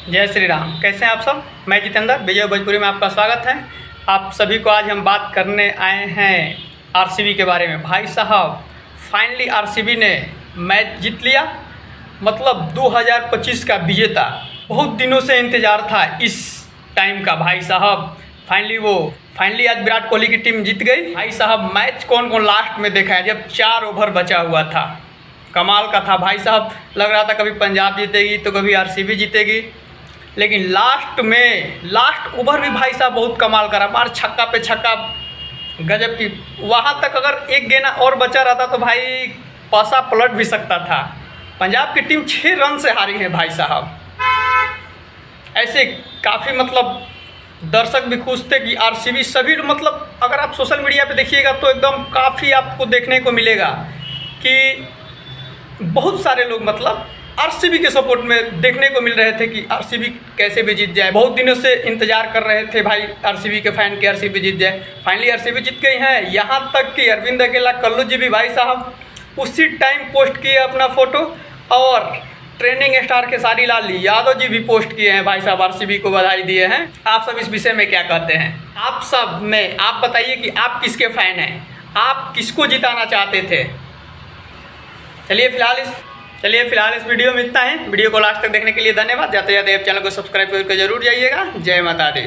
जय श्री राम। कैसे हैं आप सब? मैं जितेंद्र, विजय भोजपुरी में आपका स्वागत है। आप सभी को आज हम बात करने आए हैं आरसीबी के बारे में। भाई साहब, फाइनली आरसीबी ने मैच जीत लिया, मतलब 2025 का विजेता। बहुत दिनों से इंतज़ार था इस टाइम का भाई साहब। फाइनली आज विराट कोहली की टीम जीत गई। भाई साहब, मैच कौन कौन लास्ट में देखा है जब 4 ओवर बचा हुआ था। कमाल का था भाई साहब। लग रहा था कभी पंजाब जीतेगी तो कभी आरसीबी जीतेगी, लेकिन लास्ट ओवर भी भाई साहब बहुत कमाल करा। मार छक्का पे छक्का, गजब की। वहाँ तक अगर एक गेना और बचा रहता तो भाई पासा पलट भी सकता था। पंजाब की टीम 6 रन से हारी है भाई साहब। ऐसे काफ़ी मतलब दर्शक भी खुश थे कि आरसीबी सभी मतलब अगर आप सोशल मीडिया पे देखिएगा तो एकदम काफ़ी आपको देखने को मिलेगा कि बहुत सारे लोग मतलब आरसीबी के सपोर्ट में देखने को मिल रहे थे कि आरसीबी कैसे भी जीत जाए। बहुत दिनों से इंतजार कर रहे थे भाई आरसीबी के फैन की आरसीबी जीत जाए। फाइनली आरसीबी जीत गई हैं। यहाँ तक कि अरविंद अकेला कल्लू जी भी भाई साहब उसी टाइम पोस्ट किए अपना फ़ोटो, और ट्रेंडिंग स्टार खेसारी लाल यादव जी भी पोस्ट किए हैं भाई साहब, आरसीबी को बधाई दिए हैं। आप सब इस विषय में क्या कहते हैं? आप सब में आप बताइए कि आप किसके फ़ैन हैं, आप किसको जिताना चाहते थे? चलिए फिलहाल इस वीडियो में इतना है। वीडियो को लास्ट तक देखने के लिए धन्यवाद। जाते जाते आप चैनल को सब्सक्राइब करके जरूर जाइएगा। जय माता दी।